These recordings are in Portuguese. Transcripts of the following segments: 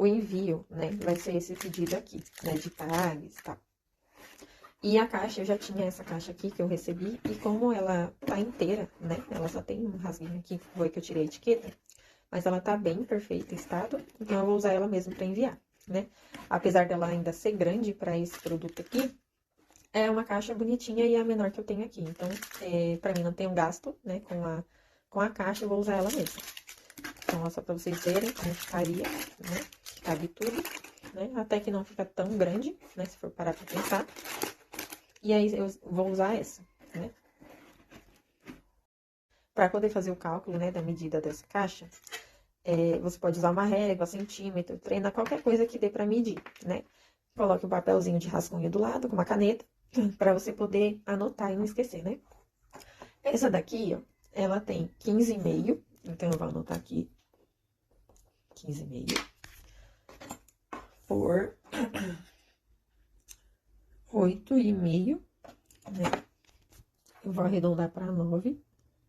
o envio, né, vai ser esse pedido aqui, né, de tags e tal. E a caixa, eu já tinha essa caixa aqui que eu recebi, e como ela tá inteira, né, ela só tem um rasguinho aqui, que foi que eu tirei a etiqueta, mas ela tá bem perfeito estado, então eu vou usar ela mesmo pra enviar, né. Apesar dela ainda ser grande pra esse produto aqui, é uma caixa bonitinha e é a menor que eu tenho aqui. Então, pra mim não tem um gasto, né, com a caixa, eu vou usar ela mesmo. Então, ó, só pra vocês verem como ficaria, né, cabe tudo, né, até que não fica tão grande, né, se for parar pra pensar. E aí, eu vou usar essa, né. Pra poder fazer o cálculo, né, da medida dessa caixa, você pode usar uma régua, centímetro, treinar qualquer coisa que dê pra medir, né. Coloque um papelzinho de rascunho do lado, com uma caneta, pra você poder anotar e não esquecer, né. Essa daqui, ó, ela tem 15,5, então eu vou anotar aqui, 15,5 por 8,5, né? Eu vou arredondar para 9,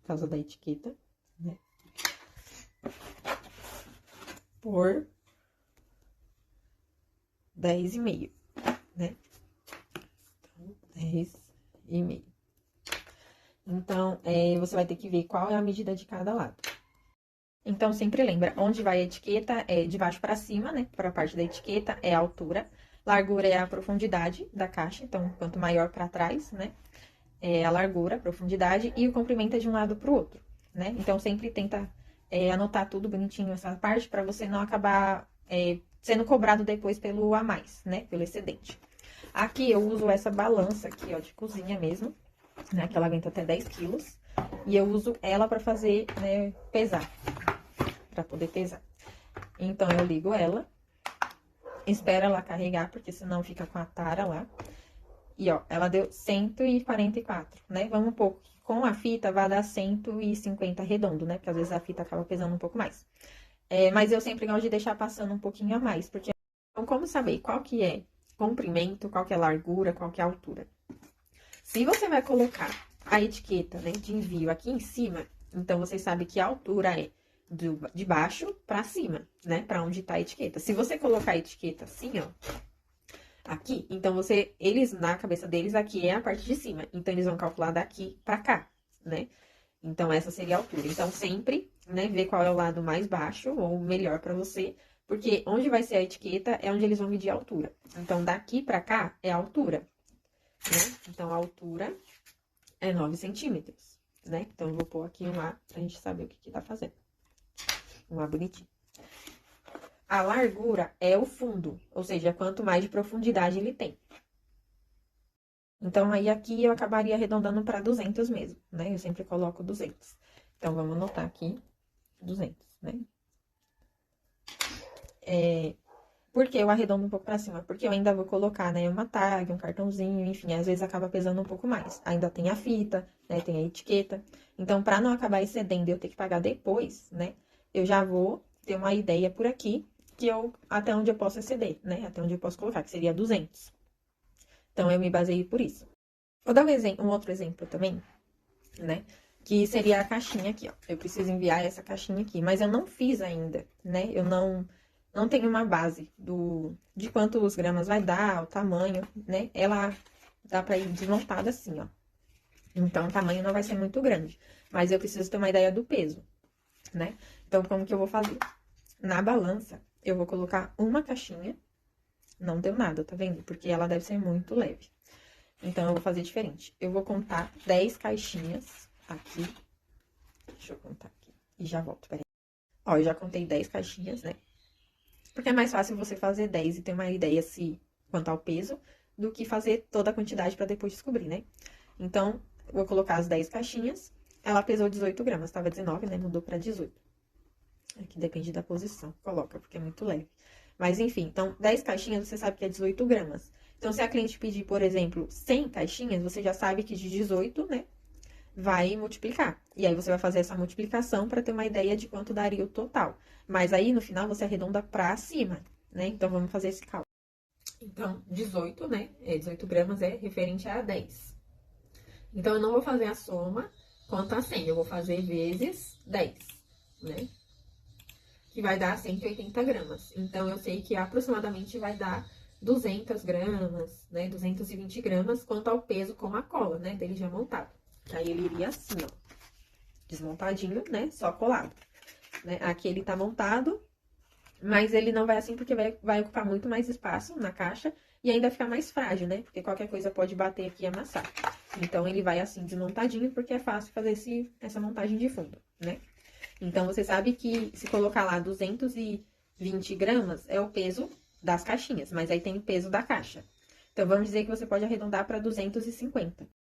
por causa da etiqueta, né? Por 10,5, né? Então, 10,5. Então, você vai ter que ver qual é a medida de cada lado. Então, sempre lembra, onde vai a etiqueta é de baixo para cima, né? Para a parte da etiqueta é a altura. Largura é a profundidade da caixa, então, quanto maior para trás, né? É a largura, a profundidade, e o comprimento é de um lado para o outro, né? Então, sempre tenta anotar tudo bonitinho essa parte, para você não acabar sendo cobrado depois pelo a mais, né? Pelo excedente. Aqui eu uso essa balança aqui, ó, de cozinha mesmo, né? Que ela aguenta até 10 quilos. E eu uso ela para fazer, né, pesar. Pra poder pesar. Então, eu ligo ela, espero ela carregar, porque senão fica com a tara lá. E, ó, ela deu 144, né? Vamos um pouco, com a fita vai dar 150 redondo, né? Porque às vezes a fita acaba pesando um pouco mais. Mas eu sempre gosto de deixar passando um pouquinho a mais, porque... Então, como saber qual que é comprimento, qual que é largura, qual que é altura? Se você vai colocar a etiqueta, né, de envio aqui em cima, então você sabe que a altura é de baixo para cima, né, para onde tá a etiqueta. Se você colocar a etiqueta assim, ó, aqui, então eles, na cabeça deles, aqui é a parte de cima. Então, eles vão calcular daqui para cá, né? Então, essa seria a altura. Então, sempre, né, ver qual é o lado mais baixo ou melhor para você, porque onde vai ser a etiqueta é onde eles vão medir a altura. Então, daqui para cá é a altura, né? Então, a altura é 9 centímetros, né? Então, eu vou pôr aqui um A pra gente saber o que tá fazendo. Um A bonitinho. A largura é o fundo, ou seja, quanto mais de profundidade ele tem. Então, aí aqui eu acabaria arredondando para 200 mesmo, né? Eu sempre coloco 200. Então, vamos anotar aqui 200, né? Por que eu arredondo um pouco para cima? Porque eu ainda vou colocar, né, uma tag, um cartãozinho, enfim, às vezes acaba pesando um pouco mais. Ainda tem a fita, né, tem a etiqueta. Então, para não acabar excedendo e eu ter que pagar depois, né, eu já vou ter uma ideia por aqui, até onde eu posso exceder, né, até onde eu posso colocar, que seria 200. Então, eu me baseei por isso. Vou dar um outro exemplo também, né, que seria a caixinha aqui, ó. Eu preciso enviar essa caixinha aqui, mas eu não fiz ainda, né, eu não tenho uma base de quantos gramas vai dar, o tamanho, né? Ela dá pra ir desmontada assim, ó. Então, o tamanho não vai ser muito grande. Mas eu preciso ter uma ideia do peso, né? Então, como que eu vou fazer? Na balança, eu vou colocar uma caixinha. Não deu nada, tá vendo? Porque ela deve ser muito leve. Então, eu vou fazer diferente. Eu vou contar 10 caixinhas aqui. Deixa eu contar aqui. E já volto, peraí. Ó, eu já contei 10 caixinhas, né? Porque é mais fácil você fazer 10 e ter uma ideia quanto ao peso, do que fazer toda a quantidade para depois descobrir, né? Então, vou colocar as 10 caixinhas. Ela pesou 18 gramas, tava 19, né? Mudou para 18. Aqui depende da posição que coloca, porque é muito leve. Mas, enfim, então, 10 caixinhas você sabe que é 18 gramas. Então, se a cliente pedir, por exemplo, 100 caixinhas, você já sabe que de 18, né? Vai multiplicar. E aí você vai fazer essa multiplicação para ter uma ideia de quanto daria o total. Mas aí no final você arredonda para cima, né? Então vamos fazer esse cálculo. Então, 18, né? 18 gramas é referente a 10. Então eu não vou fazer a soma quanto a 100, eu vou fazer vezes 10, né? que vai dar 180 gramas. Então, eu sei que aproximadamente vai dar 200 gramas, né? 220 gramas quanto ao peso com a cola, né? Dele já montado. Aí, ele iria assim, ó. Desmontadinho, né? Só colado. Né? Aqui ele tá montado, mas ele não vai assim porque vai ocupar muito mais espaço na caixa e ainda fica mais frágil, né? Porque qualquer coisa pode bater aqui e amassar. Então, ele vai assim desmontadinho porque é fácil fazer essa montagem de fundo, né? Então, você sabe que se colocar lá 220 gramas é o peso das caixinhas, mas aí tem o peso da caixa. Então, vamos dizer que você pode arredondar para 250.